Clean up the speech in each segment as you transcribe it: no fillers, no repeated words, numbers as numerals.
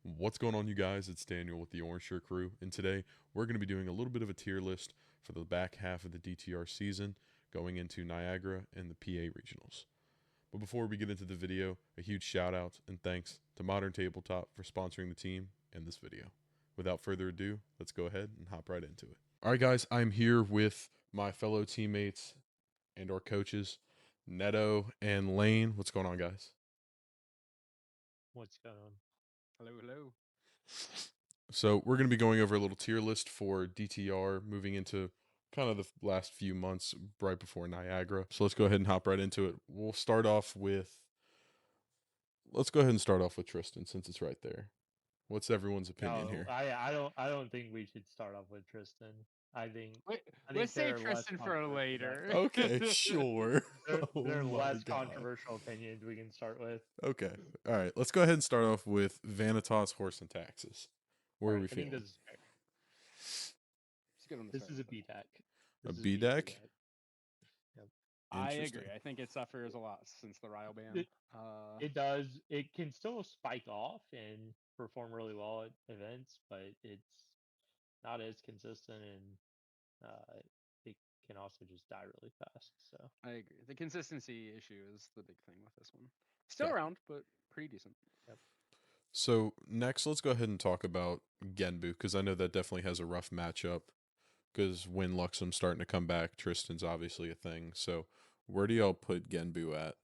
What's going on, you guys? It's Daniel with the Orange Shirt Crew, and today we're going to be doing a little bit of a tier list for the back half of the DTR season going into Niagara and the PA Regionals. But before we get into the video, a huge shout out and thanks to Modern Tabletop for sponsoring the team and this video. Without further ado, let's go ahead and hop right into it. All right, guys, I'm here with my fellow teammates and our coaches, Netto and Laine. What's going on, guys? What's going on? Hello, hello. So we're going to be going over a little tier list for DTR moving into kind of the last few months right before Niagara. So let's go ahead and hop right into it. Let's go ahead and start off with Tristan since it's right there. What's everyone's opinion No, here? I don't think we should start off with Tristan. I think Wait, I think let's there save are less Tristan for controversial later. Okay, sure. there, Oh there are my less god. controversial opinions we can start with. Okay. All right. Let's go ahead and start off with Vanitas Horse and Taxes. Where are we I think feeling? this is fair. It's good on the This start. is a B deck. A This is B deck? Yep. I Interesting. agree. I think it suffers a lot since the Ryle ban. It does. It can still spike off and perform really well at events, but it's not as consistent, and it can also just die really fast. So. I agree. The consistency issue is the big thing with this one. Still Got it. around, but pretty decent. Yep. So next, let's go ahead and talk about Genbu because I know that definitely has a rough matchup. Because when Luxem's starting to come back, Tristan's obviously a thing. So where do y'all put Genbu at,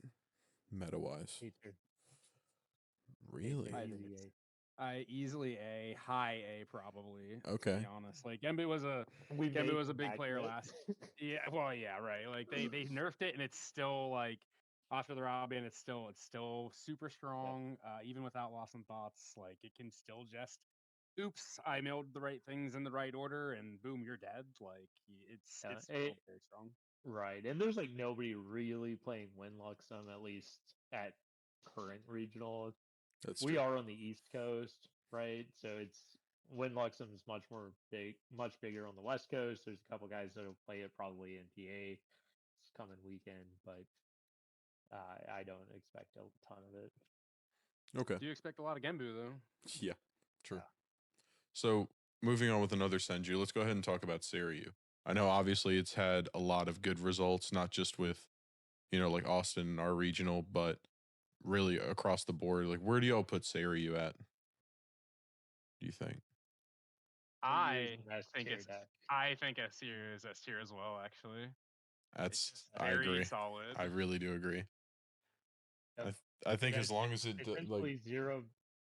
meta wise? Really? I think it's easily A, high A probably. Okay. To be honest, like Genbu was a big player last. Yeah, well, yeah, right. Like they nerfed it, and it's still like after the Ryle ban, it's still super strong. Even without Lost in Thoughts, like it can still just. Oops, I mailed the right things in the right order, and boom, you're dead. Like it's still very strong. Right, and there's like nobody really playing Winluxem, at least at current regional. That's We true. are on the East Coast, right? So it's Winluxem is much bigger on the West Coast. There's a couple guys that'll play it probably in PA this coming weekend, but I don't expect a ton of it. Okay. Do you expect a lot of Genbu though? Yeah, true. So moving on with another Senju, let's go ahead and talk about Seiryu. I know obviously it's had a lot of good results, not just with, like Austin, our regional, but really across the board. Like, where do y'all put Seiryu at? Do you think? I think S tier is S tier as well. Actually, I very agree. solid. I really do agree. Yep. I think as long as it essentially zero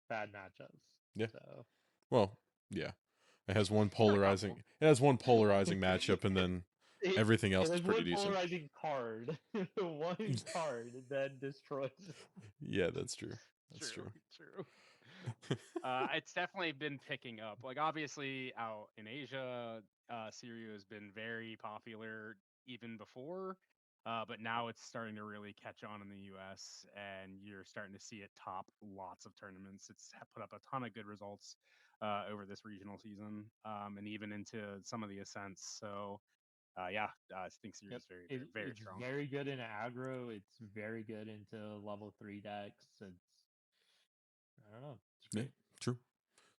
bad matchups. Yeah. So. Well, yeah. It has one polarizing. It has one polarizing matchup, and then everything else is pretty decent. Polarizing card, one card that destroys. Yeah, that's true. That's true. It's definitely been picking up. Like obviously out in Asia, Seiryu has been very popular even before. But now it's starting to really catch on in the US, and you're starting to see it top lots of tournaments. It's put up a ton of good results over this regional season, and even into some of the ascents. So, I think Seiryu is very it's strong. very good in aggro. It's very good into level 3 decks. I don't know. It's great. Yeah, true.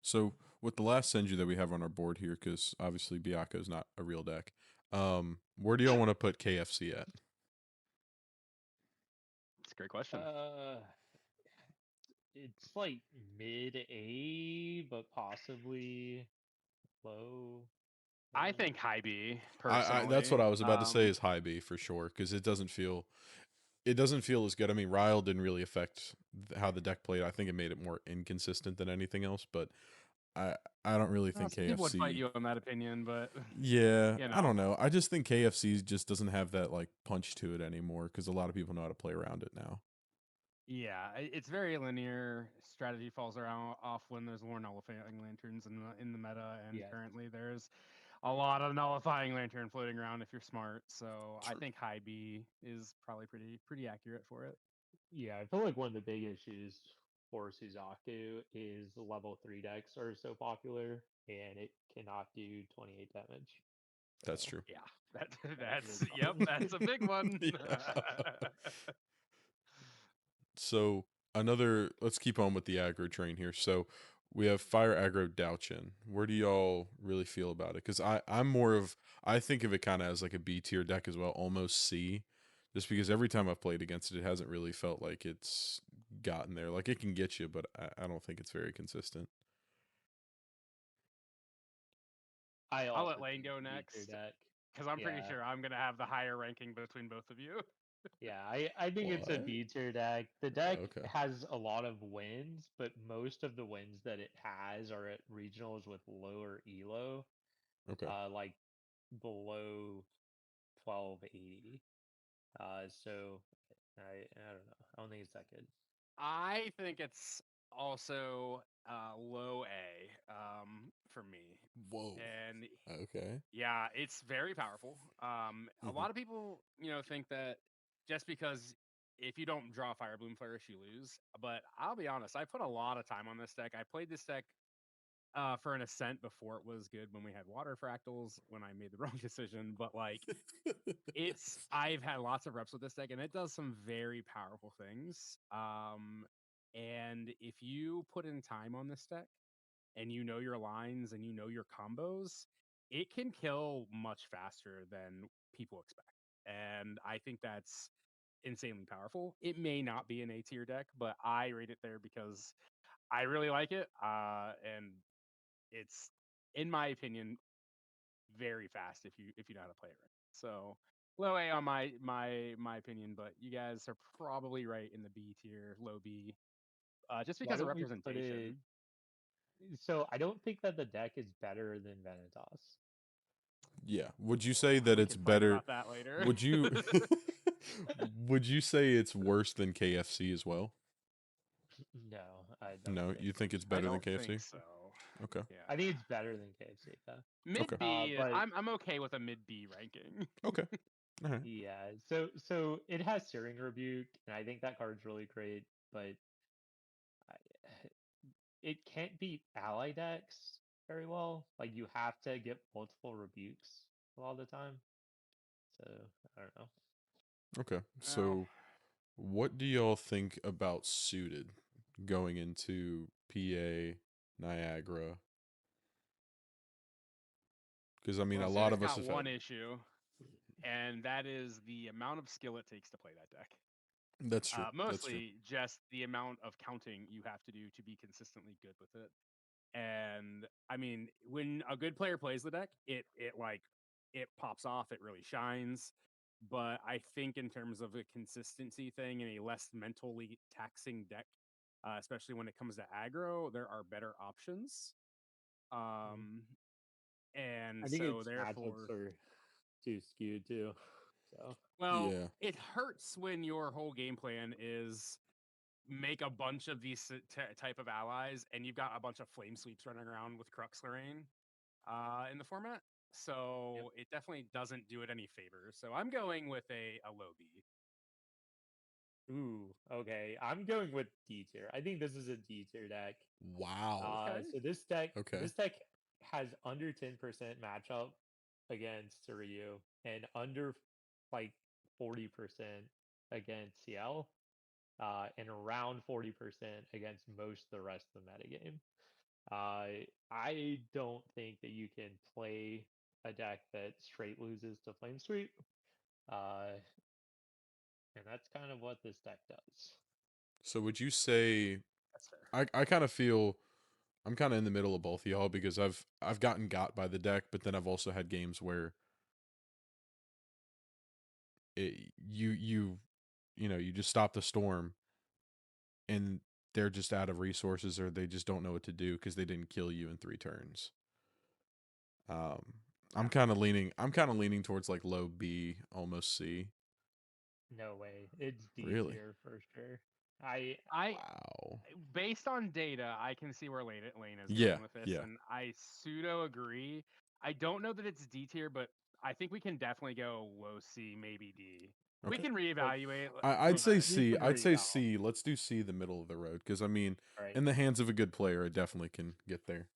So with the last Senju that we have on our board here, because obviously Byakko is not a real deck, where do y'all want to put KFC at? It's a great question. It's like mid A, but possibly low. I think high B. Personally, that's what I was about to say is high B for sure, because it doesn't feel as good. I mean, Ryle didn't really affect how the deck played. I think it made it more inconsistent than anything else, but I don't really think KFC. People would fight you on that opinion, but yeah, I don't know. I just think KFC just doesn't have that like punch to it anymore because a lot of people know how to play around it now. Yeah, it's very linear. Strategy falls around off when there's more nullifying lanterns in the meta, and currently there's a lot of nullifying lantern floating around if you're smart. So I think high B is probably pretty accurate for it. Yeah, I feel like one of the big issues for Suzaku is the level 3 decks are so popular and it cannot do 28 damage. That's true. Yeah, that's a big one. So let's keep on with the aggro train here. So we have Fire Aggro Douchin. Where do y'all really feel about it? Because I'm more of, I think of it kind of as like a B tier deck as well, almost C, just because every time I've played against it, it hasn't really felt like it's gotten there. Like it can get you, but I don't think it's very consistent. I I'll also let Lane think go it's a B tier next deck. because I'm pretty Yeah, sure I'm gonna have the higher ranking between both of you. yeah. I think it's a What? B tier deck. The deck Okay. has a lot of wins, but most of the wins that it has are at regionals with lower elo, Okay. like below 1280. So I don't know. I don't think it's that good. I think it's also low A for me, Whoa. and Okay. yeah, it's very powerful. A Mhm. lot of people, think that just because if you don't draw Fire Bloom Flourish, you lose. But I'll be honest, I put a lot of time on this deck. I played this deck for an Ascent before it was good when we had Water Fractals when I made the wrong decision. But like, I've had lots of reps with this deck, and it does some very powerful things. And if you put in time on this deck, and you know your lines and you know your combos, it can kill much faster than people expect. And I think that's insanely powerful. It may not be an A tier deck, but I rate it there because I really like it. And it's, in my opinion, very fast if you know how to play it right. So low A on my opinion, but you guys are probably right in the B tier, low B, just Why because of don't we put it? representation. So I don't think that the deck is better than Vanitas. Yeah. Would you say that We it's can fight better? about that later. Would you would you say it's worse than KFC as well? No, I don't No, think. you think it's I better than don't think KFC? so. Okay. Yeah. I think it's better than KFC though. Okay. Mid B, But I'm okay with a mid B ranking. Okay. All right. yeah, so it has Searing Rebuke, and I think that card's really great. But I, it can't beat ally decks very well. Like you have to get multiple rebukes a lot of the time. So I don't know. Okay. Well, So, what do y'all think about suited going into PA Niagara? Because I mean, a well, lot Suda's of us got have had. one issue, and that is the amount of skill it takes to play that deck. That's true. That's true. Mostly just the amount of counting you have to do to be consistently good with it. And I mean, when a good player plays the deck, it pops off, it really shines. But I think in terms of a consistency thing and a less mentally taxing deck, especially when it comes to aggro, there are better options. Mhm. Um, and I think so its matchups therefore, are too skewed too. So well, Yeah. it hurts when your whole game plan is make a bunch of these type of allies, and you've got a bunch of flame sweeps running around with Crux Lorraine in the format. yep. So it definitely doesn't do it any favors. So I'm going with a low B. Ooh, okay. I'm going with D tier. I think this is a D tier deck. Wow. Okay. So this Okay. deck has under 10% matchup against Ryu and under like 40% against CL, and around 40% against most of the rest of the metagame. I don't think that you can play a deck that straight loses to Flame Sweep, uh, and that's kind of what this deck does. So, would you say That's fair. I kind of feel I'm kind of in the middle of both of y'all because I've gotten got by the deck, but then I've also had games where you just stop the storm and they're just out of resources or they just don't know what to do because they didn't kill you in 3 turns. Um, Yeah. I'm kind of leaning towards like low B, almost C. No way, it's D Really? tier for sure. I I Wow. based on data, I can see where Lane is Yeah, going with this, yeah. and I pseudo agree. I don't know that it's D tier, but I think we can definitely go low C, maybe D. We Okay. can let's reevaluate, I'd but say we C. can I'd say reval. C. Let's do C, the middle of the road, because I mean, Right. in the hands of a good player, it definitely can get there.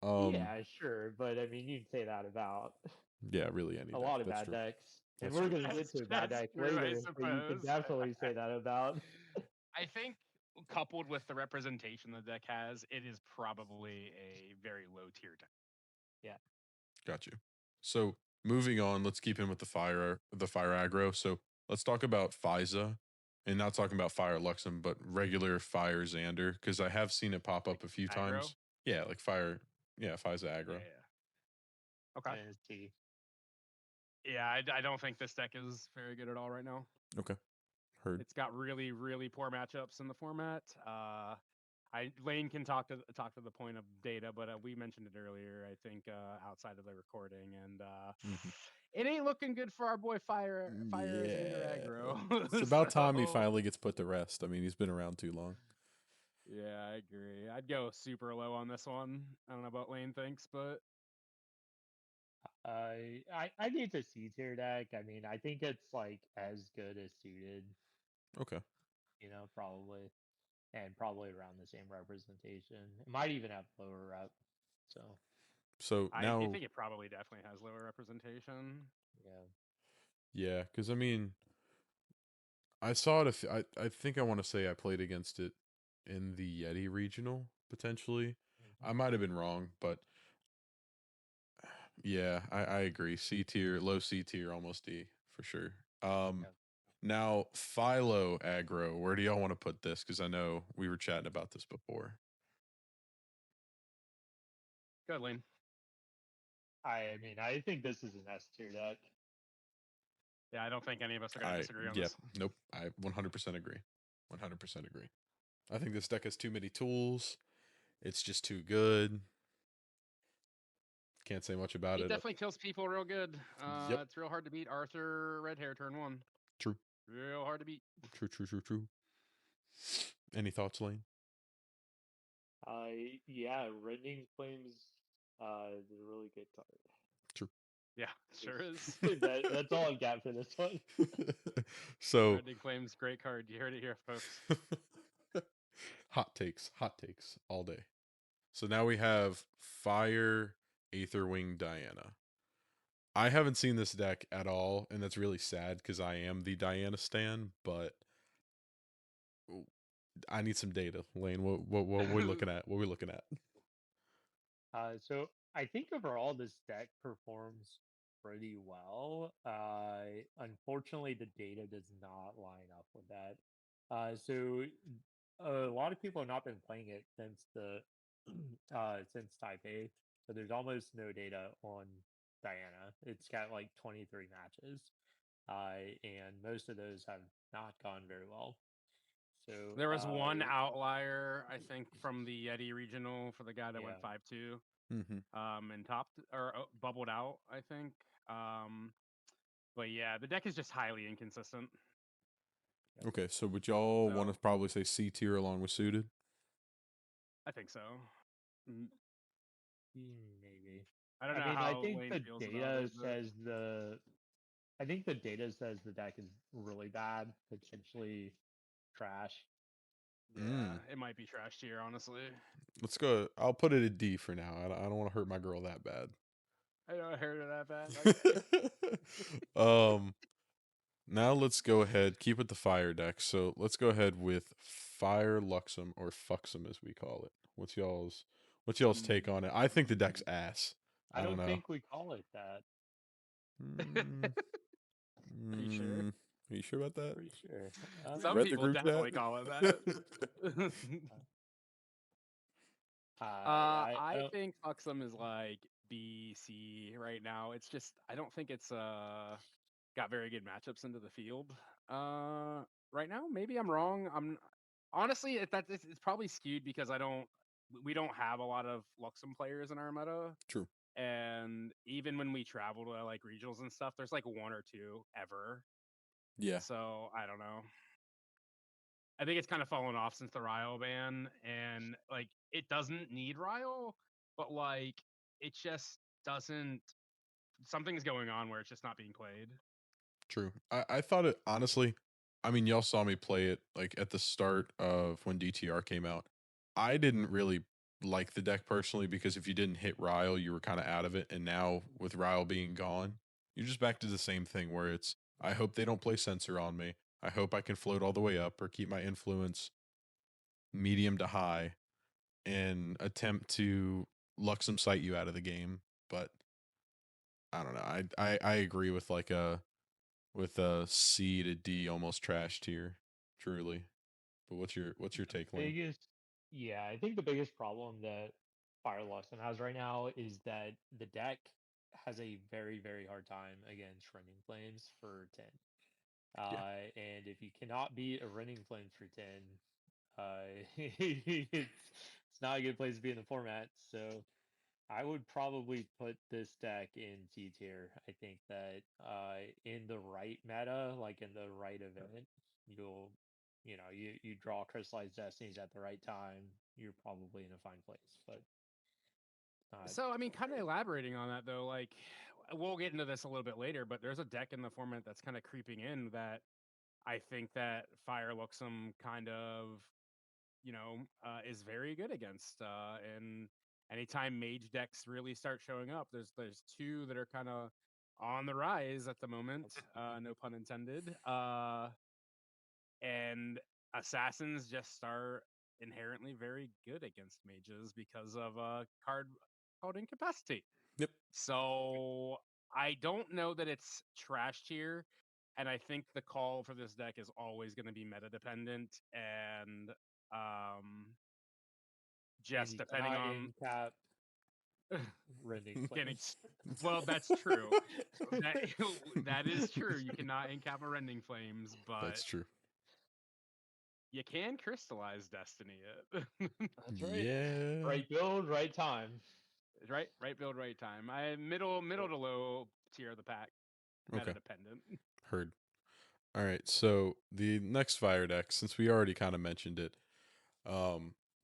Um, Yeah, sure, but I mean, you'd say that about yeah, really any a deck. lot of That's bad true. decks, and That's we're true. gonna get to a bad that's deck true, I later that you could suppose. definitely say that about. I think coupled with the representation the deck has, it is probably a very low tier deck. Got you. So moving on, let's keep in with the fire aggro. So let's talk about Fiza, and not talking about Fire Luxem, but regular Fire Xander, because I have seen it pop up a few aggro? times. Yeah, like Fire, Fiza Yeah, aggro. yeah. Okay. And T. Yeah, I don't think this deck is very good at all right now. Okay, heard. It's got really, really poor matchups in the format. Laine can talk to the point of data, but we mentioned it earlier. I think outside of the recording, and Mhm. it ain't looking good for our boy Fire Xander Yeah, aggro. it's about time he So, finally gets put to rest. I mean, he's been around too long. yeah, I agree. I'd go super low on this one. I don't know about Laine thinks, but I need the C tier deck. I mean, I think it's like as good as suited, Okay, probably, and probably around the same representation. It might even have lower rep. So so I now, think it probably definitely has lower representation. yeah, yeah, because I mean, I saw it. I think I want to say I played against it in the Yeti regional potentially. I might have been wrong, but yeah, I agree. C tier, low C tier, almost D for sure. yeah. Now Philo aggro. Where do y'all want to put this? Because I know we were chatting about this before. Good, Laine. I mean, I think this is an S tier deck. Yeah, I don't think any of us are going to disagree on Yeah, this. nope. I 100% agree. 100% agree. I think this deck has too many tools. It's just too good. Can't say much about It it. definitely kills people real good. Yep. It's real hard to beat Arthur Red Hair turn 1. True. Real hard to beat. True. Any thoughts, Lane? Yeah, Rending Flames is a really good card. True. Yeah, sure is. That's all I've got for this one. So Rending Flames, great card. You heard it here, folks. hot takes all day. So now we have Fire Aetherwing Diana. I haven't seen this deck at all, and that's really sad because I am the Diana stan, but I need some data. Lane, what are we looking at? What are we looking at? So I think overall this deck performs pretty well. Unfortunately, the data does not line up with that. So a lot of people have not been playing it since the since Type A, but there's almost no data on Diana. It's got like 23 matches, and most of those have not gone very well. So There was one outlier, I think, from the Yeti regional for the guy that went yeah. 5-2, Mm-hmm. and topped or bubbled out, I think. But yeah, the deck is just highly inconsistent. Okay, so would y'all want to So probably say C tier along with suited? I think so. Mm, Maybe. I don't I know mean, how Lane feels about it, but I think the data says the deck is really bad, potentially trash. yeah, it might be trash tier, honestly. Let's go. I'll put it at D for now. I don't want to hurt my girl that bad. I don't heard it that bad. Okay. um. Now let's go ahead. Keep it the fire deck. So let's go ahead with Fire Luxem or Fuxem as we call it. What's y'all's take on it? I think the deck's ass. I I don't don't know. think we call it that. Mm, Are you sure? Are you sure about that? Pretty sure. Some Read the people group chat. definitely call it that. I I don't. think Fuxum is like B, C right now. It's just I don't think it's got very good matchups into the field. Right now, maybe I'm wrong. I'm honestly it's probably skewed because we don't have a lot of Luxem players in our meta. True. And even when we travel to like regionals and stuff, there's like one or two ever. Yeah. So I don't know. I think it's kind of fallen off since the Ryle ban, and like it doesn't need Ryle, but like it just doesn't. Something's going on where it's just not being played. True. I thought it honestly. I mean, y'all saw me play it like at the start of when DTR came out. I didn't really like the deck personally because if you didn't hit Ryle, you were kind of out of it. And now with Ryle being gone, you're just back to the same thing where it's I hope they don't play censor on me. I hope I can float all the way up or keep my influence medium to high, and attempt to Luxem sight you out of the game. But I don't know. I agree with like a C to D almost trash tier, truly. But what's your take, Lane? Biggest, yeah, I think the biggest problem that Fire Luxon has right now is that the deck has a very, very hard time against Rending Flames for 10. Yeah. And if you cannot beat a Rending Flames for 10, it's not a good place to be in the format. So I would probably put this deck in C tier. I think that in the right meta, like in the right event, you'll you draw Crystallized Destinies at the right time, you're probably in a fine place. But So, I mean, kind of elaborating on that though, like we'll get into this a little bit later, but there's a deck in the format that's kind of creeping in that I think that Fire Luxem kind of, is very good against. And anytime mage decks really start showing up, there's two that are kind of on the rise at the moment. No pun intended. And assassins just are inherently very good against mages because of a card called Incapacitate. Yep. So I don't know that it's trash tier, and I think the call for this deck is always going to be meta dependent and um and just you depending cannot on in-cap Rending getting. Flames. Well, that's true. That that is true. You cannot incap a Rending Flames, but That's true. you can crystallize Destiny it. That's right. Yeah. Right build, right time. Right build, right time. I middle to low tier of the pack, meta Okay. dependent. Heard. All right. So the next fire deck, since we already kind of mentioned it,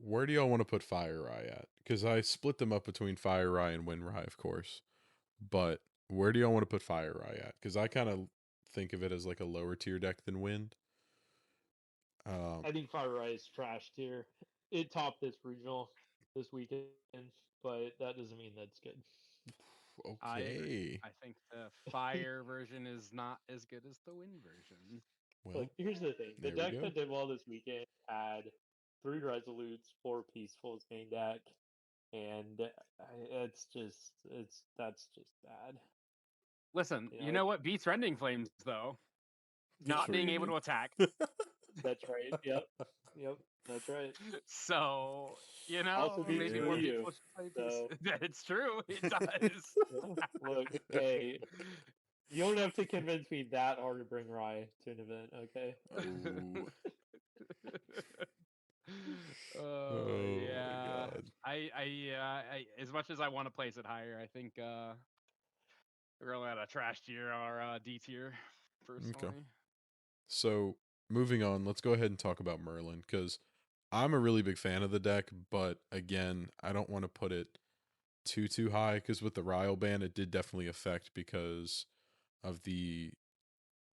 where do y'all want to put Fire Rye at? Because I split them up between Fire Rye and Wind Rye, of course. But where do y'all want to put Fire Rye at? Because I kind of think of it as like a lower tier deck than Wind. I think Fire Rise is trash tier. It topped this regional this weekend, but that doesn't mean that's good. I agree. Okay. I think the fire version is not as good as the wind version. Look, Well, here's the thing: the there we deck go. that did well this weekend had 3 Resolutes, 4 Peacefuls main deck, and that's just bad. Listen, You you know, know what beats Rending Flames though? Not being able Training. to attack. that's right. Yep, that's right. So, Also beats maybe more Yeah. Voodoo. people should play peace. So It's true. It does. yeah, look, hey, you don't have to convince me that hard to bring Rye to an event, okay? Oh. Oh my Yeah. god. As much as I want to place it higher, I think we're going at a trash tier or D tier, Okay. personally. So moving on, let's go ahead and talk about Merlin because I'm a really big fan of the deck, but again, I don't want to put it too high because with the Ryle ban, it did definitely affect because of the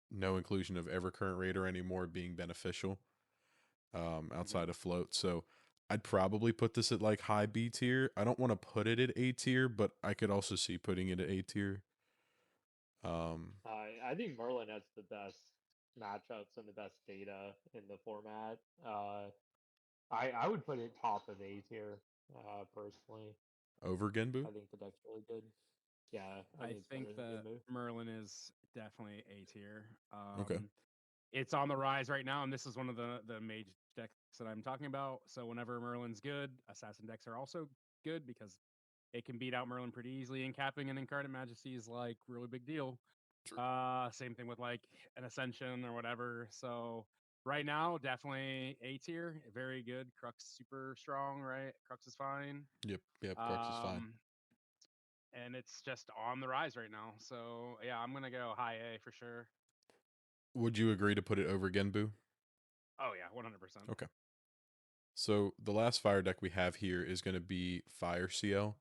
no inclusion of Evercurrent Raider anymore being beneficial outside of float. So I'd probably put this at like high B tier. I don't want to put it at A tier, but I could also see putting it at A tier. I think Merlin has the best matchups and the best data in the format. I would put it top of A tier, personally. Over Genbu. I think the deck's really good. Yeah, I I think it's think better than that Gimu. Merlin is definitely A tier. Okay. It's on the rise right now, and this is one of the mage decks that I'm talking about. So whenever Merlin's good, assassin decks are also good because it can beat out Merlin pretty easily, and capping an Incarnate Majesty is like really big deal. True. Same thing with like an Ascension or whatever. So right now, definitely A tier, very good. Crux super strong, right? Crux is fine. Yep. Crux is fine. Um, and it's just on the rise right now. So yeah, I'm gonna go high A for sure. Would you agree to put it over Genbu? Oh yeah, 100%. Okay. So the last fire deck we have here is going to be Fire CL.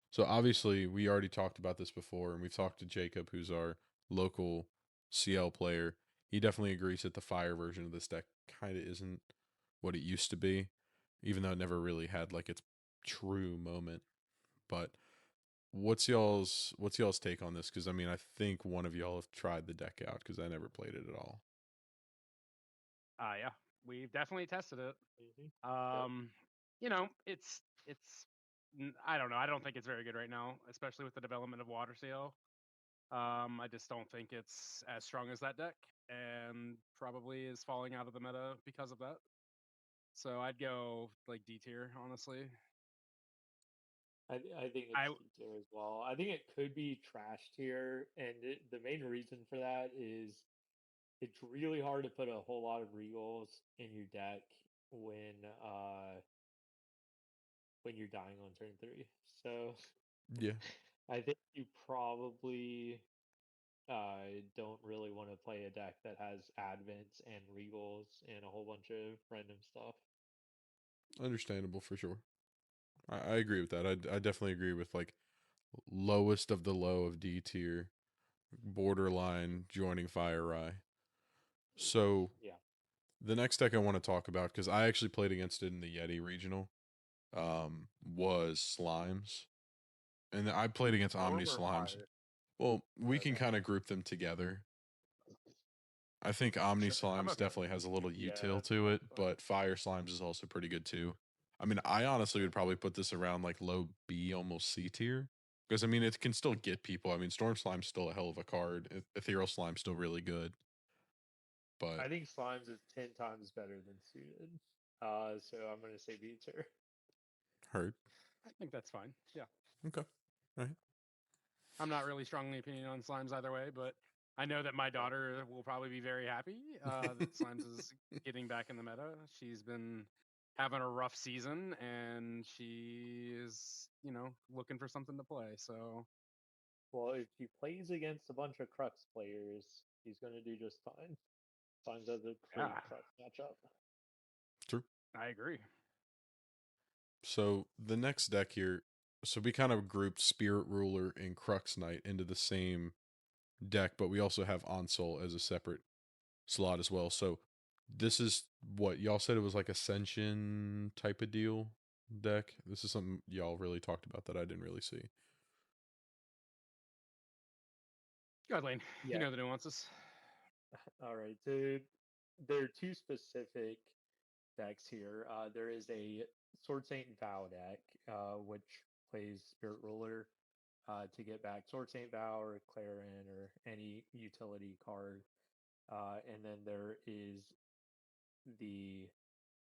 So obviously we already talked about this before, and we've talked to Jacob, who's our local CL player. He definitely agrees that the fire version of this deck kind of isn't what it used to be, even though it never really had like its true moment. But what's y'all's take on this? Because I mean, I think one of y'all have tried the deck out because I never played it at all. Yeah. we've definitely tested it. Mhm. You know, it's I don't know. I don't think it's very good right now, especially with the development of Water Seal. I just don't think it's as strong as that deck, and probably is falling out of the meta because of that. So I'd go like D tier, honestly. I think I it's D tier as well. I think it could be trash tier, and the main reason for that is it's really hard to put a whole lot of regals in your deck when uh when you're dying on turn 3. So Yeah. I think you probably don't really want to play a deck that has advents and regals and a whole bunch of random stuff. Understandable for sure. I agree with that. I definitely agree with like lowest of the low of D tier, borderline joining Fire Rye. So Yeah. the next deck I want to talk about, because I actually played against it in the Yeti regional, was Slimes. And I played against Omni Storm or Slimes. fire? Well, we can Okay. kind of group them together. I think Omni sure, I'm Slimes okay with definitely has a little Yeah, util to it, definitely. but Fire Slimes is also pretty good too. I mean, I honestly would probably put this around like low B, almost C tier. Because I mean, it can still get people. I mean, Storm Slime's still a hell of a card. Ethereal Slime's still really good, but I think Slimes is 10 times better than Suited. So I'm going to say B tier. hurt. I think that's fine. Yeah. Okay. All right. I'm not really strongly opinion on Slimes either way, but I know that my Yeah. daughter will probably be very happy that Slimes is getting back in the meta. She's been having a rough season, and she is, looking for something to play. So Well, if he plays against a bunch of Crux players, he's going to do just fine. Slimes has a great yeah, Crux matchup. True. I agree. So the next deck here, so we kind of grouped Spirit Ruler and Crux Knight into the same deck, but we also have Onsol as a separate slot as well. So this is what y'all said it was like Ascension type of deal deck. This is something y'all really talked about that I didn't really see. Go ahead, Lane. You Yeah. know the nuances. All right. So there are two specific decks here. There is a Sword Saint Vow deck, which plays Spirit Ruler to get back Sword Saint Vow or Clarin or any utility card. And then there is the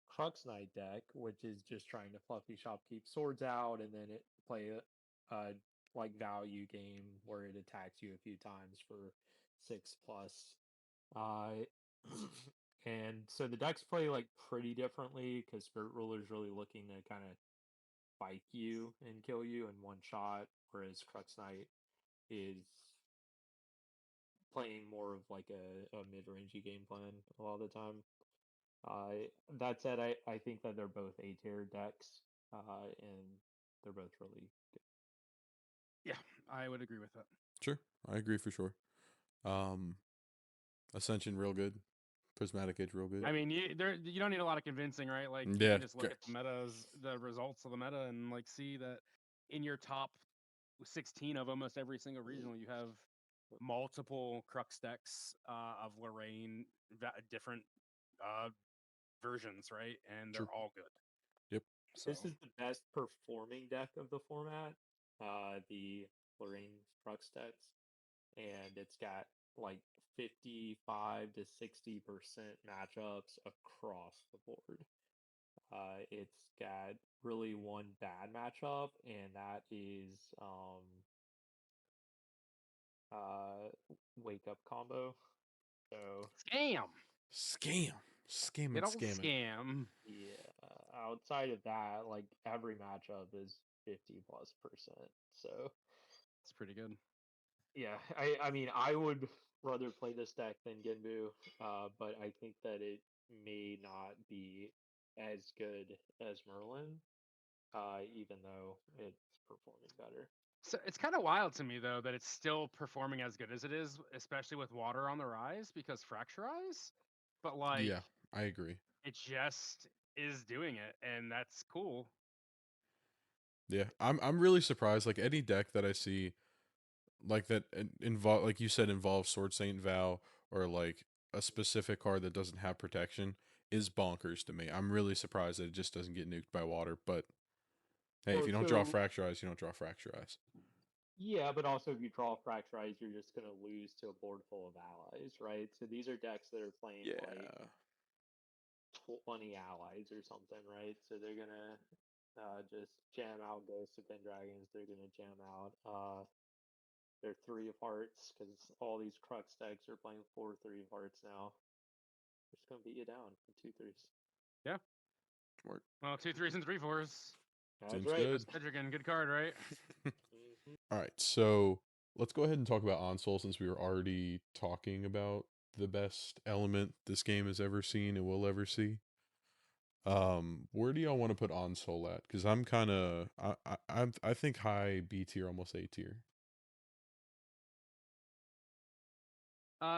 Crux Knight deck, which is just trying to fluffy shop keep swords out and then it play a like value game where it attacks you a few times for 6+. Uh, and so the decks play like pretty differently because Spirit Ruler is really looking to kind of spike you and kill you in one shot, whereas Crux Knight is playing more of like a mid-rangey game plan a lot of the time. That said, I think that they're both A tier decks, and they're both really good. Yeah, I would agree with that. Sure. I agree for sure. Um Ascension real good. Prismatic Edge real good. I mean, you don't need a lot of convincing, right? Like you Yeah. can just look at the metas, the results of the meta, and like see that in your top 16 of almost every single regional, you have multiple Crux decks of Lorraine, different uh, versions, right? And they're True. all good. Yep. So This is the best performing deck of the format, the Lorraine Crux decks, and it's got like 55 to 60% matchups across the board. It's got really one bad matchup, and that is uh, wake up combo. So scam, Scam. good Scamming, old scamming. scam. yeah, outside of that, like every matchup is 50+%. So It's pretty good. yeah, I mean I would rather play this deck than Genbu, but I think that it may not be as good as Merlin, even though it's performing better. So it's kind of wild to me though that it's still performing as good as it is, especially with water on the rise because fracturize. But like Yeah, I agree. it just is doing it, and that's cool. Yeah, I'm really surprised. Like any deck that I see like that involve like you said involves Sword Saint Vow or like a specific card that doesn't have protection. is bonkers to me. I'm really surprised that it just doesn't get nuked by water. But hey, if Well, you don't draw so fracture eyes, you don't draw fracture eyes. yeah, but also if you draw Fracture Eyes, you're just gonna lose to a board full of allies, right? So these are decks that are playing like Yeah. 20 allies or something, right? So they're gonna just jam out Ghosts of Pendragons. They're gonna jam out their Three of Hearts because all these Crux decks are playing 4 Three of Hearts now. They're just gonna beat you down with 2 3s. Yeah. Work. Well, 2 3s and 3 4s. That's Seems right. good. Pedrigan, good card, right? All right, so let's go ahead and talk about Onsol since we were already talking about the best element this game has ever seen and will ever see. Where do y'all want to put Onsol at? Because I'm kind of I think high B tier, almost A tier.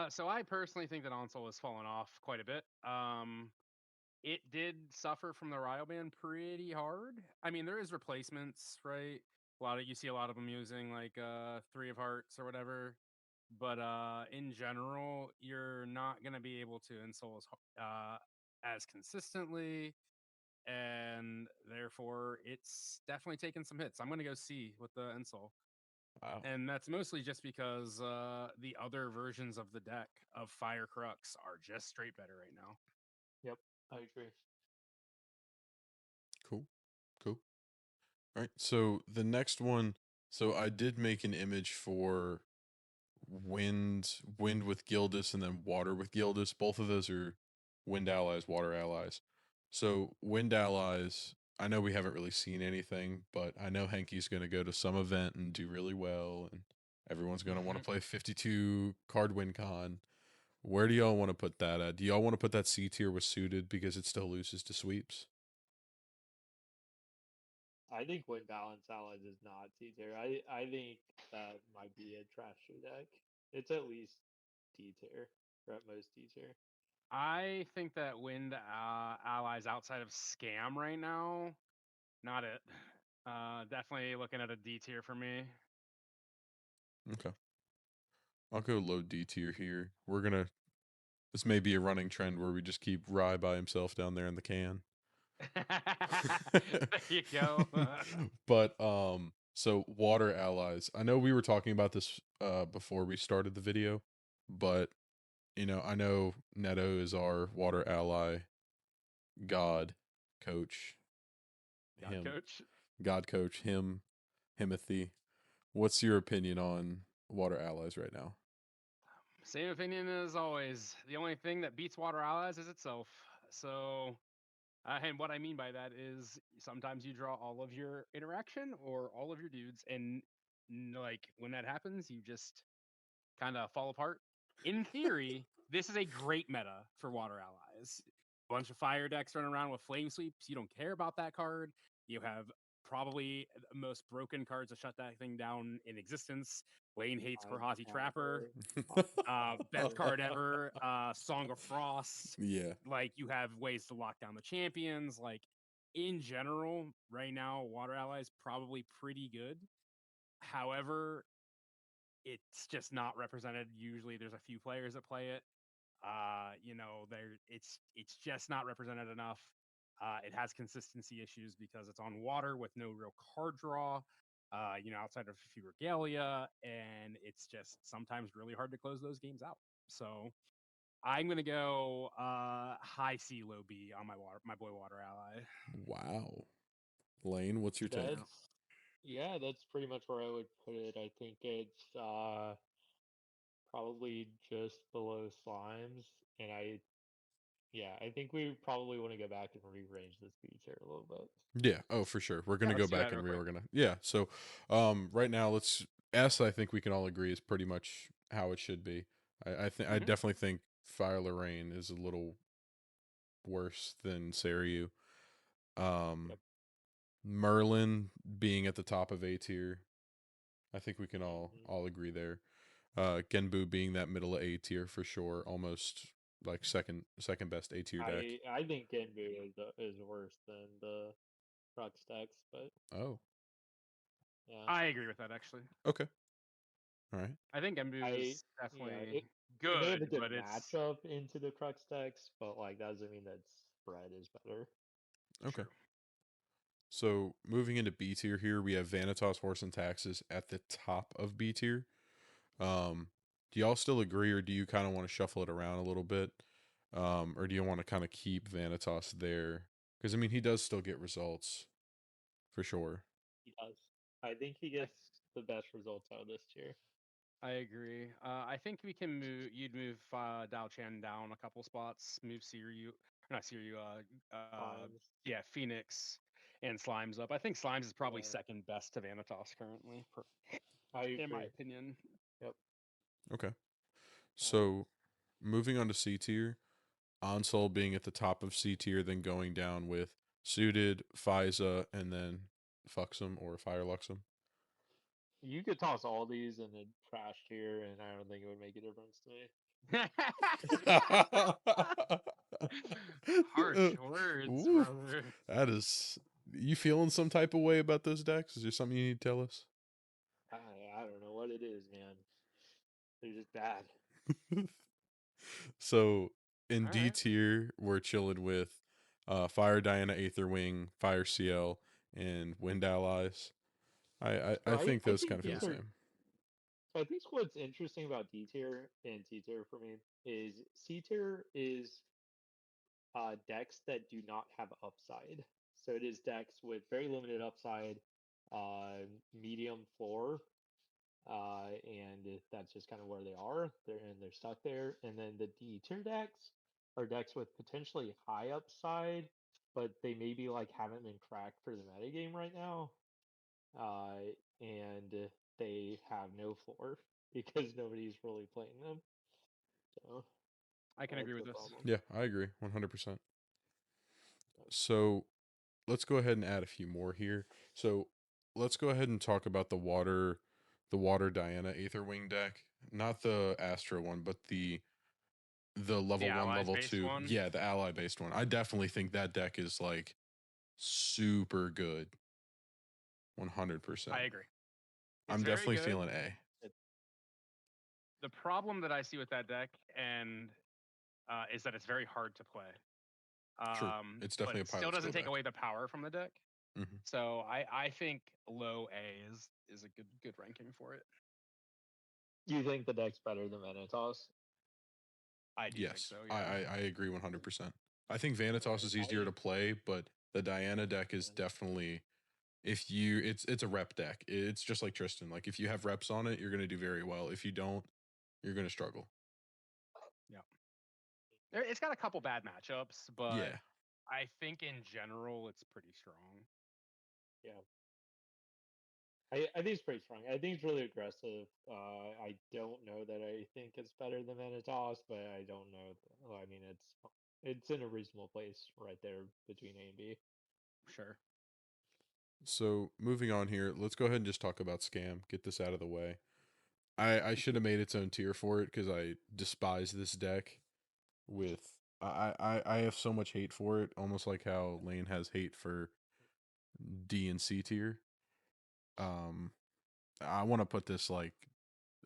So I personally think that Onsol has fallen off quite a bit. It did suffer from the Ryo ban pretty hard. I mean, there is replacements, right? You see a lot of them using like Three of Hearts or whatever. But in general, you're not gonna be able to insole as consistently, and therefore it's definitely taken some hits. I'm gonna go C with the insole. Wow. And that's mostly just because the other versions of the deck of Fire Crux are just straight better right now. Yep, I agree. Cool. Cool. All right. So the next one. So I did make an image for wind with Gildas, and then water with Gildas. Both of those are wind allies, water allies. So wind allies, I know we haven't really seen anything, but I know Henke's going to go to some event and do really well, and everyone's going to want to play 52 card win con. Where do y'all want to put that at? Do y'all want to put that C tier with suited because it still loses to sweeps? I think Wind Balance Allies is not C tier. I think that might be a trashy deck. It's at least D tier, or at most D tier. I think that Wind allies outside of Scam right now, not it. Definitely looking at a D tier for me. Okay. I'll go low D tier here. This may be a running trend where we just keep Rye by himself down there in the can. There you go. But so water allies. I know we were talking about this before we started the video, but I know Netto is our water ally god coach. God, Him. coach. God coach him Himothy. What's your opinion on water allies right now? Same opinion as always. The only thing that beats Water Allies is itself. So, and what I mean by that is sometimes you draw all of your interaction or all of your dudes, and like when that happens, you just kind of fall apart. In theory, this is a great meta for Water Allies. Bunch of fire decks running around with flame sweeps. You don't care about that card. You have probably the most broken cards to shut that thing down in existence. Laine hates Time Korhazi Trapper. Best Trapper. card ever. Song of Frost. Yeah. Like you have ways to lock down the champions. Like in general, right now, Water Allies probably pretty good. However, it's just not represented. Usually, there's a few players that play it. It's just not represented enough. It has consistency issues because it's on water with no real card draw. Outside of a few regalia, and it's just sometimes really hard to close those games out. So I'm gonna go high C, low B on my boy Water Ally. Wow. Laine, what's your take? Yeah. That's pretty much where I would put it. I think it's probably just below Slimes, and I think we probably want to go back and rearrange this B tier a little bit. Yeah. Oh, for sure. We're Yeah, gonna go let's do back that and real quick. reorganize. Yeah. So, right now, let's S. I think we can all agree is pretty much how it should be. I Hmm. definitely think Fire Lorraine is a little worse than Sariu. Um, Yep. Merlin being at the top of A tier. I think we can all Mhm. all agree there. Genbu being that middle of A tier for sure, almost like second best A tier deck. I think Genbu is worse than the Crux decks, but Oh, yeah, I agree with that actually. okay, all right. I think Embu I is yeah definitely it they have a good, good but it's matchup into the Crux decks, but like that doesn't mean that's spread is better. Okay. True. So moving into B tier here, we have Vanitas Horse and Taxes at the top of B tier. Do y'all still agree, or do you kind of want to shuffle it around a little bit, or do you want to kind of keep Vanitas there? Because I mean, he does still get results for sure. He does. I think he gets the best results out of this tier. I agree. I think we can move. You'd move Dao Chen down a couple spots. Move Siriu, not Siriu. Slimes. Yeah, Phoenix and Slimes up. I think Slimes is probably Yeah. second best to Vanitas currently, I agree. in my opinion. Yep. Okay. So moving on to C tier, Onsol being at the top of C tier, then going down with Suited, Fiza, and then Fuxum or Fireluxum. You could toss all these in a trash tier, and I don't think it would make a difference to me. Harsh words, Ooh, brother. that is. You feeling some type of way about those decks? Is there something you need to tell us? I don't know what it is, man. They're just bad. So in All D right. tier, we're chilling with Fire Diana, Aetherwing, Fire CL, and Wind Allies. I So think I those think kind of feel these the are. same. So I think what's interesting about D tier and T tier for me is C tier is decks that do not have upside. So it is decks with very limited upside, medium floor, and that's just kind of where they are. They're stuck there. And then the D tier decks are decks with potentially high upside, but they maybe like haven't been cracked for the metagame right now, and they have no floor because nobody's really playing them. So I can that's agree with the this. problem. Yeah, I agree 100%. So let's go ahead and add a few more here. So let's go ahead and talk about the water Diana Aetherwing deck, not the Astro one, but the The level one, allies level based two. one. Yeah, the ally based one. I definitely think that deck is like super good. 100%. I agree. It's I'm very definitely good. feeling A. The problem that I see with that deck and is that it's very hard to play. True. It's But definitely a it still pilot skill doesn't take deck. away the power from the deck. Hmm. So I think low A is a good ranking for it. Do you think the deck's better than Vanitas? I do think Yes, so. I, Yeah. I, I agree 100%. I think Vanitas is easier I to play, but the Diana deck is definitely it's a rep deck. It's just like Tristan. Like if you have reps on it, you're gonna do very well. If you don't, you're gonna struggle. Yeah. It's got a couple bad matchups, but Yeah. I think in general it's pretty strong. yeah. I think it's pretty strong. I think it's really aggressive. I don't know that I think it's better than Vanitas, but I don't know. Well, I mean, it's in a reasonable place right there between A and B. Sure. So moving on here, let's go ahead and just talk about Scam. Get this out of the way. I should have made its own tier for it because I despise this deck. With I have so much hate for it, almost like how Laine has hate for D and C tier. Um, I want to put this like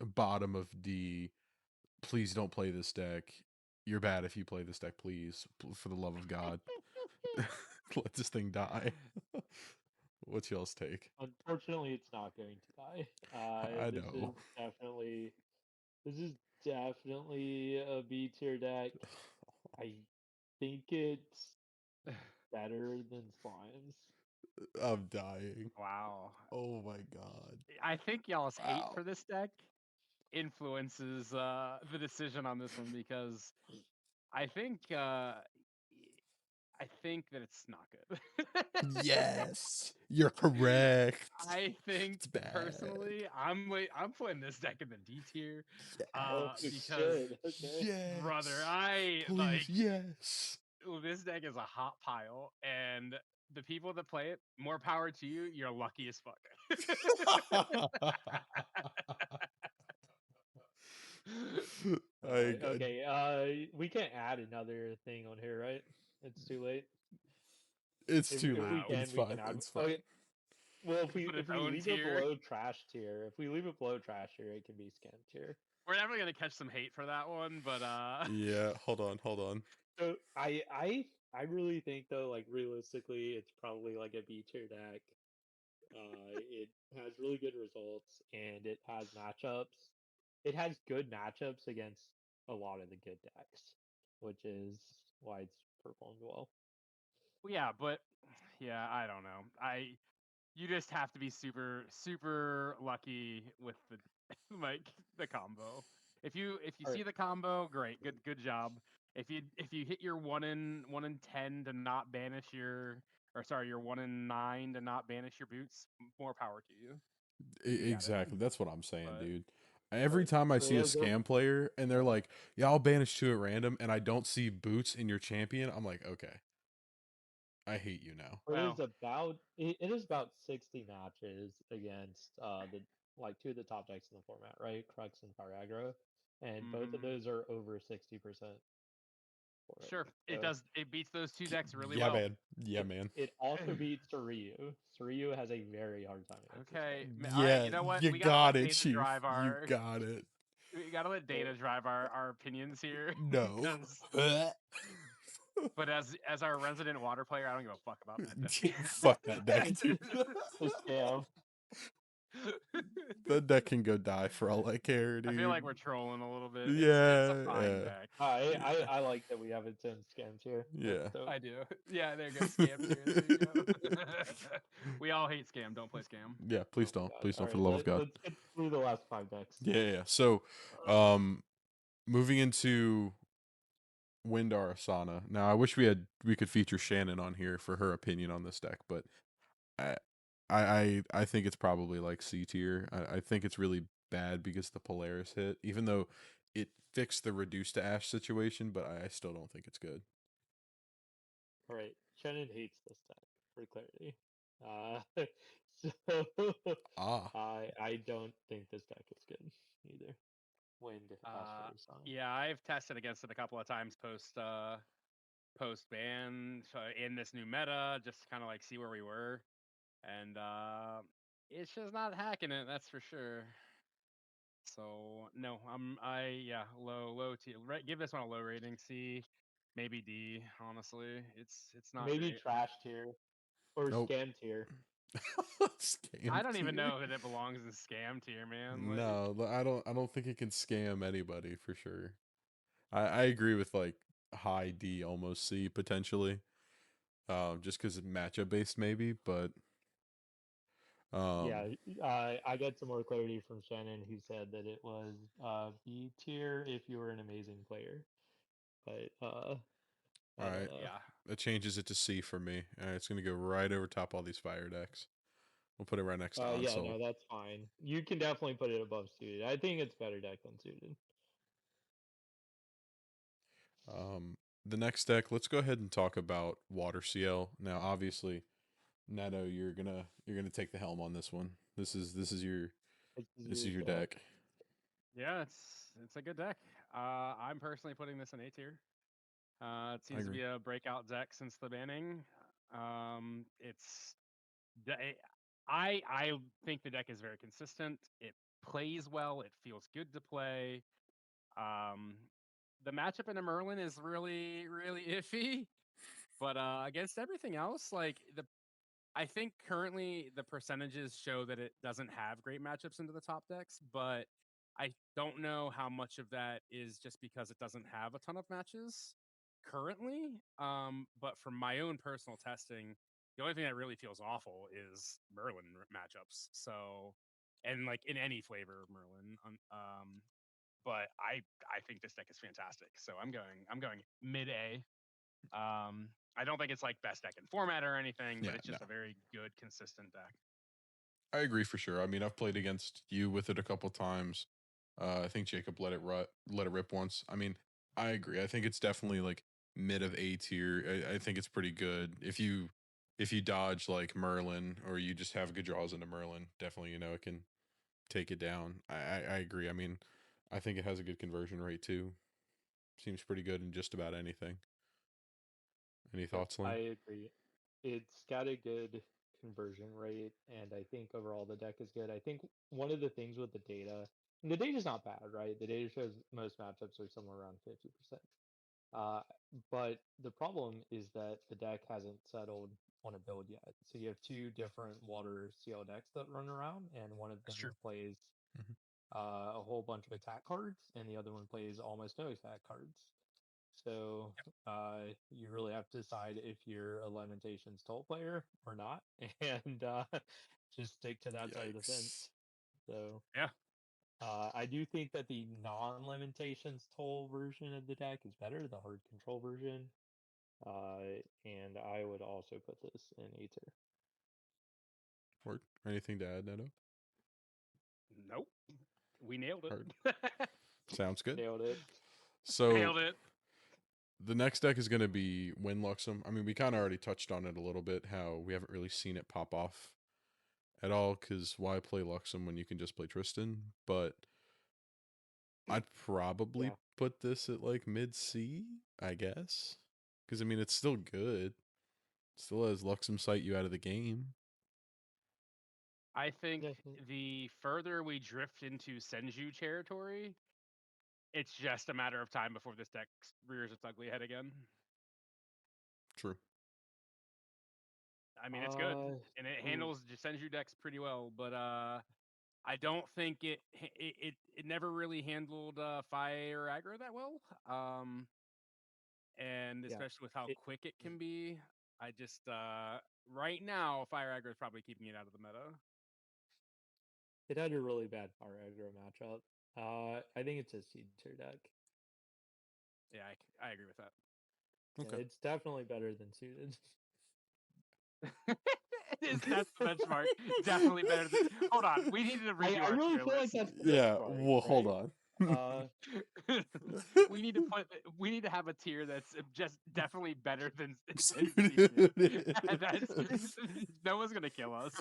bottom of D. Please don't play this deck. You're bad if you play this deck, please. For the love of God. Let this thing die. What's y'all's take? Unfortunately, it's not going to die. I This is know. definitely this is definitely a B tier deck. I think it's better than Slimes. I'm dying. Wow. Oh my God. I think y'all's hate Wow. for this deck influences the decision on this one because I think I think that it's not good. Yes. You're correct. I think It's bad. personally, I'm putting this deck in the D tier, Oh Yes. because shit! Okay. brother, Yes. I Please, like yes. this deck is a hot pile, and the people that play it, more power to you. You're lucky as fuck. I Okay. We can't add another thing on here, right? It's too late. it's too If we late, Wow. but can, it's we fine. can add. It's fine. Okay. Well, We can put if its we own leave it tier. below trash tier, if we leave it below trash tier, it can be scan tier. We're definitely gonna catch some hate for that one, but Yeah, hold on. So I really think though, like realistically, it's probably like a B tier deck. It has really good results and it has matchups. It has good matchups against a lot of the good decks, which is why it's performed well. Well, yeah, but yeah, I don't know. You just have to be super lucky with the like the combo. If you All right, see the combo, great, good job. If you hit your 1 in 10 to not banish your, or sorry, your 1 in 9 to not banish your boots, more power to you. You got it. Exactly. That's what I'm saying, But dude. all Every right. time I So see a let's go. scam player and they're like, "Yeah, I'll banish two at random," and I don't see boots in your champion, I'm like, "Okay, I hate you now." well, It is about 60 matches against the like two of the top decks in the format, right? Crux and Fire Aggro, and both of hmm those are over 60% for it. sure, it So does. It beats those two decks really Yeah, well. man. Yeah, man. it also beats Ryu. Ryu has a very hard time against this deck. Okay, all right. Yeah, You know what? you We gotta got let it, data Chief. drive You our. got it. We gotta let So data drive our opinions here No. because. But as our resident water player, I don't give a fuck about that Fuck that deck, deck. dude. the scam. That deck can go die for all I care, I feel like dude. we're trolling a little bit. It's a Yeah, fine yeah, deck. I like that we have its own scams here. That's yeah. dope. I do. Yeah, there you go. Scam tier. There you go. We all hate scam. Don't play scam. Yeah, Oh please my don't. god! Please All don't, for right, the love of God. let's get through the last five decks. Yeah, yeah. So, um, moving into Windar Asana. Now, I wish we could feature Shannon on here for her opinion on this deck, but I I think it's probably like C tier. I think it's really bad because the Polaris hit, even though it fixed the reduced to ash situation, but I still don't think it's good. All right, Shannon hates this deck for clarity. So Ah, I don't think this deck is good either. Wind Uh, Astro Sign. yeah, I've tested against it a couple of times post ban in this new meta, just to kind of like see where we were, and it's just not hacking it. That's for sure. So no, yeah, low T. Give this one a low rating, C, maybe D. Honestly, it's not Maybe great. trash tier or nope. scam tier. Scam I don't even tier. know that it belongs in scam tier, man. Like, No, I don't think it can scam anybody for sure. I agree with like high D, almost C potentially. Just because matchup based maybe, but um, Yeah, I got some more clarity from Shannon, who said that it was B tier if you were an amazing player. But all I don't right, know. yeah, that changes it to C for me. All right, it's gonna go right over top all these fire decks. We'll put it right next to Yeah, Onsol. no, that's fine. You can definitely put it above suited. I think it's better deck than suited. The next deck, let's go ahead and talk about Water CL. Now, obviously, Netto, you're gonna take the helm on this one. This is this your is your deck. deck. yeah, it's a good deck. I'm personally putting this in A tier. It I seems to agree. be a breakout deck since the banning. It's the- it- I think the deck is very consistent. It plays well. It feels good to play. Um, the matchup in a Merlin is really iffy, but against everything else, like I think currently the percentages show that it doesn't have great matchups into the top decks, but I don't know how much of that is just because it doesn't have a ton of matches currently. But from my own personal testing, the only thing that really feels awful is Merlin matchups. So, and like in any flavor of Merlin. But I think this deck is fantastic. So I'm going mid A. I don't think it's like best deck in format or anything, but Yeah, it's no, just a very good, consistent deck. I agree for sure. I mean, I've played against you with it a couple times. I think Jacob let it rip once. I mean, I agree. I think it's definitely like mid of A tier. I think it's pretty good. If you dodge like Merlin or you just have good draws into Merlin, definitely it can take it down. I agree. I mean, I think it has a good conversion rate too. Seems pretty good in just about anything. Any Yep, thoughts, I Lane? agree. It's got a good conversion rate, and I think overall the deck is good. I think one of the things with the data, and the data's not bad, right? The data shows most matchups are somewhere around 50%. But the problem is that the deck hasn't settled on a build yet. So you have two different water CL decks that run around, and one of them That's true. plays Mhm. a whole bunch of attack cards, and the other one plays almost no attack cards. So you really have to decide if you're a Lamentations Toll player or not, and just stick to that side of the fence. Yikes. So Yeah. I do think that the non-Lamentations Toll version of the deck is better, the hard control version. And I would also put this in A tier. Work. Anything to add, Netto? Nope. We nailed it. Heard. Sounds good. Nailed it. So Nailed it. the next deck is going to be Windluxem. I mean, we kind of already touched on it a little bit, how we haven't really seen it pop off at all, because why play Luxem when you can just play Tristan? But I'd probably Yeah. put this at like mid C, I guess. Because, I mean, it's still good. Still has Luxem sight you out of the game. I think Definitely. the further we drift into Senju territory, it's just a matter of time before this deck rears its ugly head again. True. I mean, it's good and it Ooh. handles Senju decks pretty well, but I don't think it never really handled fire aggro that well. And Yeah. especially with how It, quick it can be, I just right now fire aggro is probably keeping it out of the meta. it had a really bad power aggro matchup. I think it's a seed tier deck. Yeah, I agree with that. Yeah, it's definitely better than suited. That's the benchmark. Definitely better than. Hold on, we needed to redo I our really tier feel like list. that's the Yeah. benchmark, Well, hold right? on. We need to put. We need to have a tier that's just definitely better than Suited. That's no one's gonna kill us.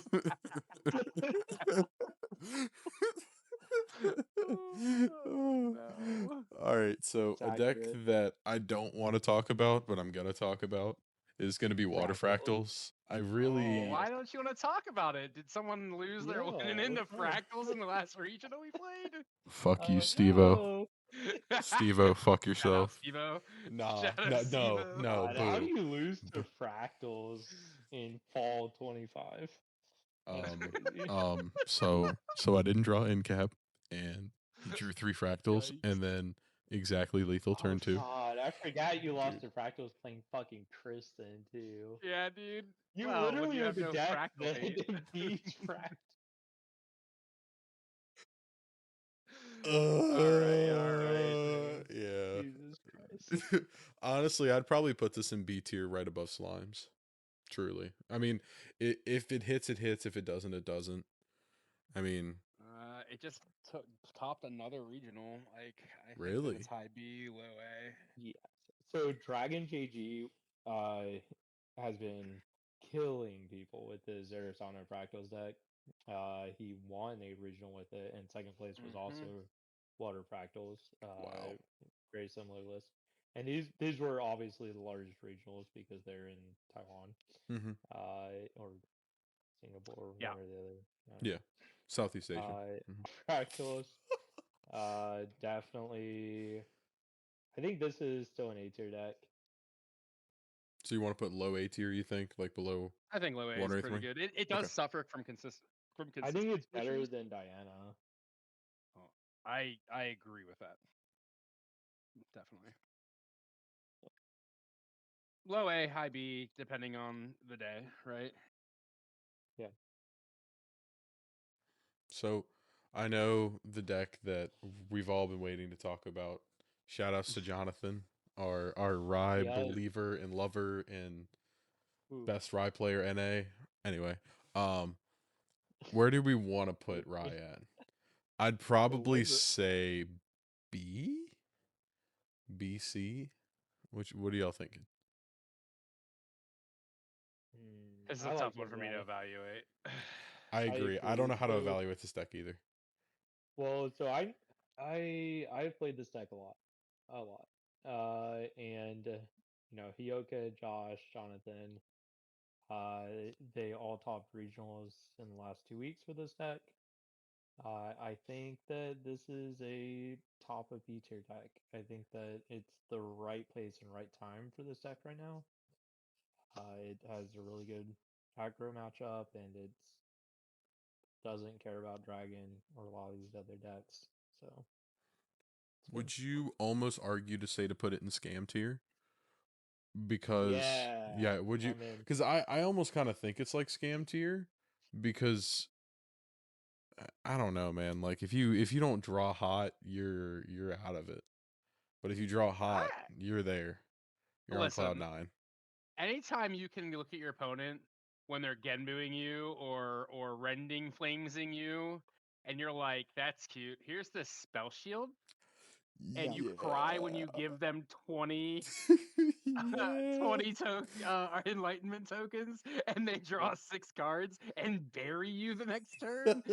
Oh, no. All right, so It's a deck accurate. that I don't want to talk about, but I'm gonna talk about, is gonna be Water Fractals. Fractals. I Oh, really, why don't you want to talk about it? Did someone lose their win Yeah, into let's go. fractals in the last regional we played? fuck you, Stevo. No. Stevo, fuck Shout out yourself. Stevo. Nah, Shout out no, no, Stevo. no, God, how do boo. you lose to Boo. fractals in fall 25? That's crazy. So I didn't draw in cap, and he drew 3 fractals, Yikes. and then exactly lethal Oh turn 2. God, I forgot you lost Dude. to fractals playing fucking Tristan too. Yeah, dude. You Well, when literally you have have the no deck fractal that hate. beats fractals. All right. Yeah. Jesus Christ. Honestly, I'd probably put this in B tier right above Slimes. Truly. I mean, if it hits, it hits. If it doesn't, it doesn't. I mean, It just topped another regional. Like, I think that it's really? high B, low A. Yeah. So Dragon JG has been killing people with the Zerasana Fractals deck. He won a regional with it, and second place was also Mm-hmm. Water Fractals. Wow. Very similar list. And these were obviously the largest regionals because they're in Taiwan, Mm-hmm. or Singapore, Yeah. one or the other. I don't Yeah. Southeast Asia. know. Mhm. Fractals, definitely. I think this is still an A tier deck. So you want to put low A tier, you think? Like below I think low A is 1 or pretty 3? good. It Okay. does suffer from I think consistency it's better issues. than Diana. Oh, I agree with that. Definitely. Low A, high B, depending on the day, right? Yeah. So I know the deck that we've all been waiting to talk about. Shout outs to Jonathan, our Rye Yeah. believer and lover and Ooh. best Rye player NA. Anyway, um, where do we want to put Wait, Rye at? I'd what probably was it? say B, BC. Which what are y'all thinking? This is I a tough like one mid for me to Rye. evaluate. I I agree. I don't agree. know how to So, evaluate this deck either. well, so I've played this deck a lot. And Hioka, Josh, Jonathan, they all topped regionals in the last 2 weeks for this deck. I think that this is a top of B tier deck. I think that it's the right place and right time for this deck right now. It has a really good aggro matchup, and it doesn't care about dragon or a lot of these other decks. So it's good. Would you almost argue to say to put it in scam tier? Because Yeah, yeah, would you? I'm in. Because I almost kind of think it's like scam tier because I don't know, man. Like if you don't draw hot, you're out of it. But if you draw hot, I, you're there. You're on cloud listen, nine. anytime you can look at your opponent when they're genbuing you or rending flamesing you, and you're like, "That's cute. Here's this spell shield," and you cry when you give them 20 Yeah. 20 enlightenment tokens and they draw 6 cards and bury you the next turn.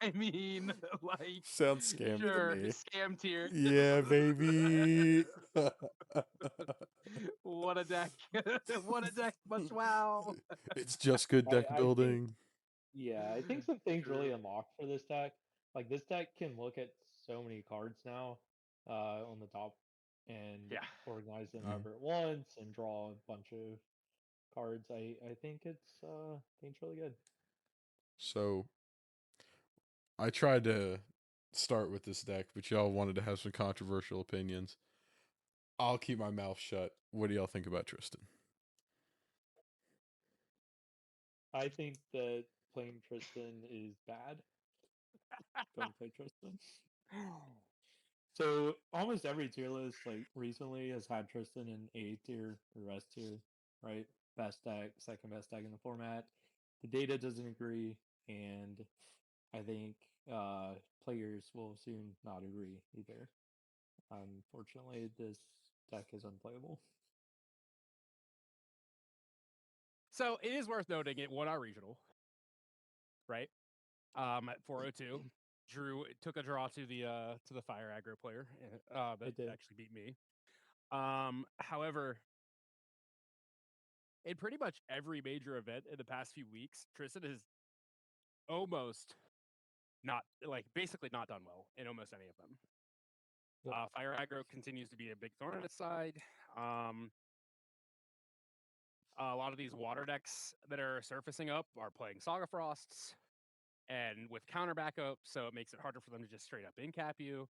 I mean, like, Sounds scammy to sure, me. scam tier. Yeah, baby. What a deck. What a deck, but wow. It's just good deck I think building. Yeah, I think some things really True. unlocked for this deck. Like this deck can look at so many cards now, on the top and Yeah. organize them Mhm. however it wants and draw a bunch of cards. I think it's really good. So I tried to start with this deck, but y'all wanted to have some controversial opinions. I'll keep my mouth shut. What do y'all think about Tristan? I think that playing Tristan is bad. Don't play Tristan. So almost every tier list like recently has had Tristan in A tier or S tier, right? Best deck, second best deck in the format. The data doesn't agree, and I think players will soon not agree either. Unfortunately, this deck is unplayable. So it is worth noting it won our regional, right? At 402. Drew took a draw to the fire aggro player that It did. actually beat me. However, in pretty much every major event in the past few weeks, Tristan has almost not, like, basically not done well in almost any of them. Yep. Fire aggro continues to be a big thorn in his side. A lot of these water decks that are surfacing up are playing Saga Frosts and with counter backup, so it makes it harder for them to just straight up incap you.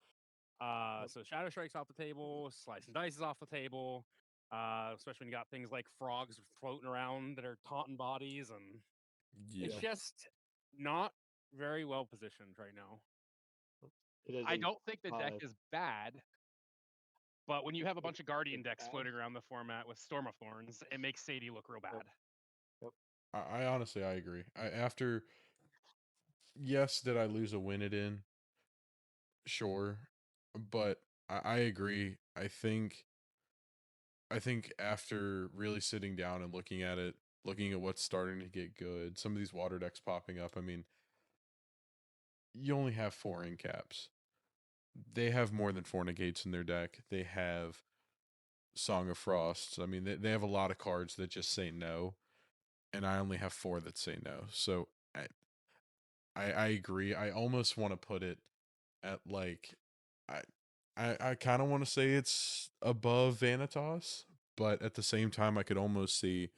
Yep. So Shadow Strike's off the table, Slice and Dice is off the table, especially when you got things like frogs floating around that are taunting bodies, and it's Yeah. Yep. just not very well positioned right now. It is I a don't think the deck is bad, but when you have a bunch of Guardian it's decks bad. floating around the format with Storm of Thorns, it makes Sadie look real Yep. bad. Yep. I honestly I agree. After yes, did I lose a win it in? Sure. But I agree. I think after really sitting down and looking at it, looking at what's starting to get good, some of these water decks popping up, I mean, you only have 4 incaps. They have more than 4 negates in their deck. They have Song of Frosts. I mean, they have a lot of cards that just say no, and I only have 4 that say no. So I agree. I almost want to put it at like I I kind of want to say it's above Vanitas, but at the same time I could almost see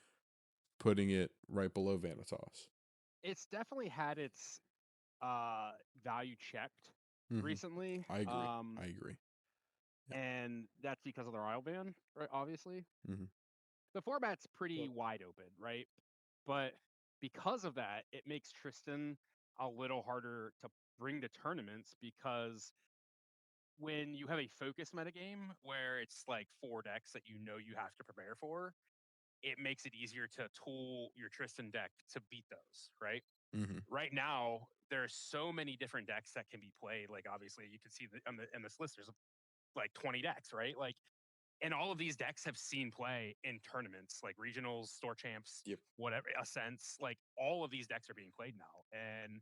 putting it right below Vanitas. It's definitely had its uh value checked Hmm. recently. I agree. I agree. Yeah. And that's because of the rival ban, right? Obviously. Hmm. The format's pretty Yep. wide open, right? But because of that, it makes Tristan a little harder to bring to tournaments because when you have a focus metagame where it's like 4 decks that you have to prepare for, it makes it easier to tool your Tristan deck to beat those, right? Hmm. Right now, there's so many different decks that can be played. Like obviously, you can see on this list, there's like 20 decks, right? Like, and all of these decks have seen play in tournaments, like regionals, store champs, Yep. whatever, ascents. Like all of these decks are being played now, and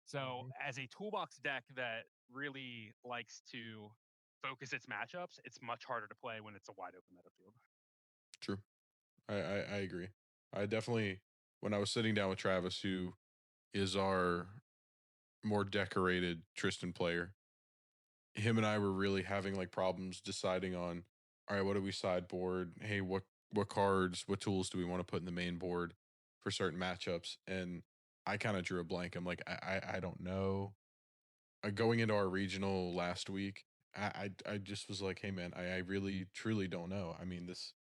so Mhm. as a toolbox deck that really likes to focus its matchups, it's much harder to play when it's a wide open meta field. True. I agree. I definitely when I was sitting down with Travis, who is our more decorated Tristan player. Him and I were really having like problems deciding on, all right, what do we sideboard? Hey, what cards, what tools do we want to put in the main board for certain matchups? And I kind of drew a blank. I'm like, I don't know. Going into our regional last week, I just was like, hey man, I really truly don't know. I mean, this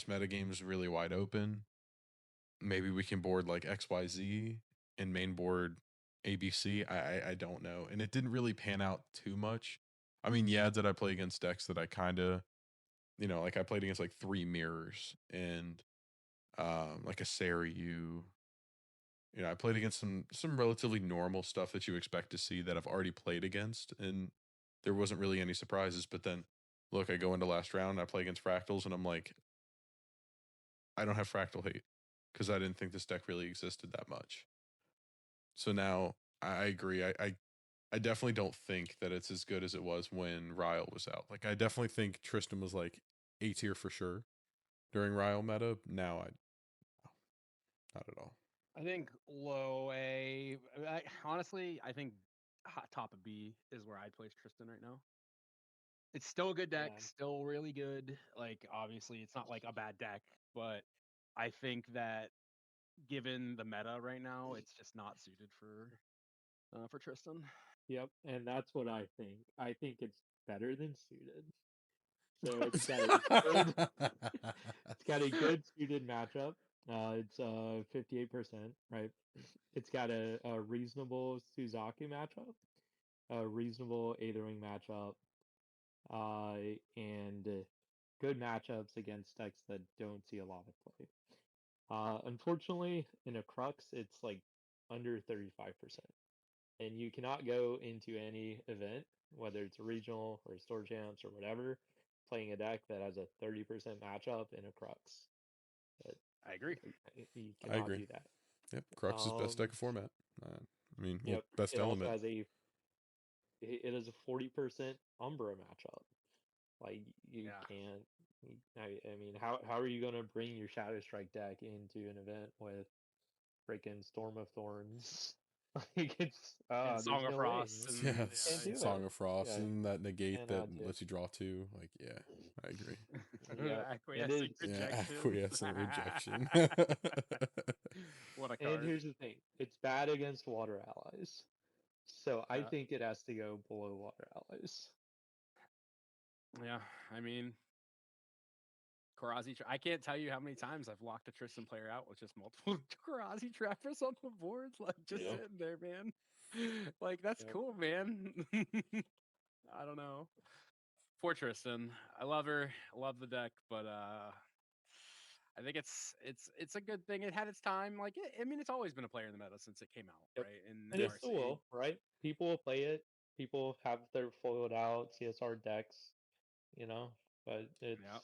metagame is really wide open. Maybe we can board like XYZ and main board ABC. I don't know. And it didn't really pan out too much. I mean, yeah, did I play against decks that I kind of, like I played against like three mirrors and like a Saryu. I played against some relatively normal stuff that you expect to see that I've already played against, and there wasn't really any surprises. But then, look, I go into last round, I play against Fractals, and I'm like, I don't have Fractal hate because I didn't think this deck really existed that much. So now I agree. I definitely don't think that it's as good as it was when Ryle was out. Like I definitely think Tristan was like A tier for sure during Ryle meta. Now not at all. I think low A. Honestly, I think top of B is where I'd place Tristan right now. It's still a good deck, Yeah. still really good. Like obviously, it's not like a bad deck, but I think that given the meta right now, it's just not suited for Tristan. Yep, and that's what I think. I think it's better than suited. So it's got a good, it's got a good suited matchup. It's 58%, right? It's got a reasonable Suzaku matchup, a reasonable Aethering matchup, and good matchups against decks that don't see a lot of play. Unfortunately, in a Crux, it's like under 35%. And you cannot go into any event, whether it's a regional or a store champs or whatever, playing a deck that has a 30% matchup in a Crux. But I agree. you I cannot agree. do that. Yep, Crux is best deck of format. I mean, well, Yep. best It also element. has it is a 40% Umbra matchup. Like you Yeah. can't. I mean, how are you gonna bring your Shadow Strike deck into an event with freaking Storm of Thorns? Like it's And there's Song of no way. Frost Yeah, and Can't it's do Song it. of Frost Yeah, and that negate that cannot do it. lets you draw two. Like, yeah, I agree. Yep. And acquiescing it's Yeah, rejection. acquiescent rejection. What a and card. here's the thing. It's bad against water allies. So I Yeah. think it has to go below water allies. Yeah. I mean, Karazi. I can't tell you how many times I've locked a Tristan player out with just multiple Karazi trappers on the boards, like just Yep. sitting there, man. Like that's Yep. cool, man. I don't know. Poor Tristan. I love her. I love the deck, but I think it's a good thing. It had its time. Like I mean, it's always been a player in the meta since it came out, Yep. right? In And it NRC. still will, right? People will play it. People have their foiled out CSR decks, you know, but it's Yeah,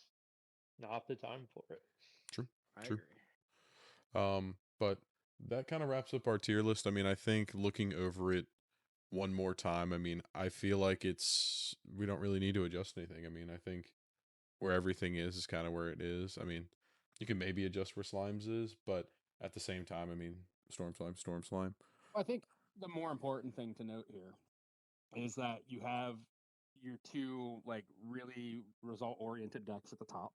not the time for it. True, I true. agree. But that kind of wraps up our tier list. I mean, I think looking over it one more time, I mean, I feel like we don't really need to adjust anything. I mean, I think where everything is kind of where it is. I mean, you can maybe adjust where Slimes is, but at the same time, I mean, Storm Slime, Storm Slime. I think the more important thing to note here is that you have your two like really result oriented decks at the top.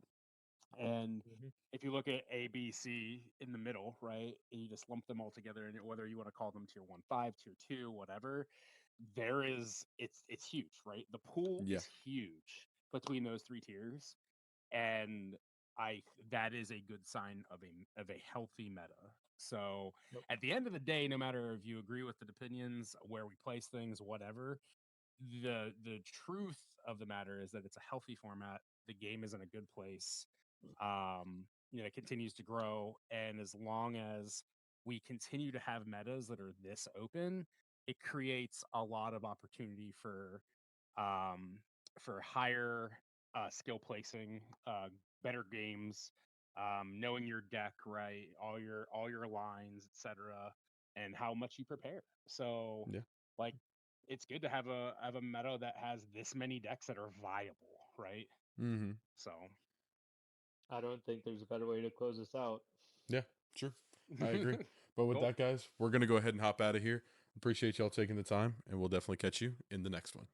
And Hmm. if you look at A, B, C in the middle, right, and you just lump them all together, and whether you want to call them tier 1, 5, tier 2, whatever, it's huge, right? The pool Yeah. is huge between those three tiers, and I that is a good sign of a healthy meta. So Yep. at the end of the day, no matter if you agree with the opinions, where we place things, whatever, the truth of the matter is that it's a healthy format. The game is in a good place. It continues to grow, and as long as we continue to have metas that are this open, it creates a lot of opportunity um, for higher skill placing, better games, knowing your deck right, all your lines, etc., and how much you prepare. So, Yeah. like, it's good to have a meta that has this many decks that are viable, right? Mm-hmm. So, I don't think there's a better way to close this out. Yeah, sure. I agree. But with cool. that, guys, we're going to go ahead and hop out of here. Appreciate y'all taking the time, and we'll definitely catch you in the next one.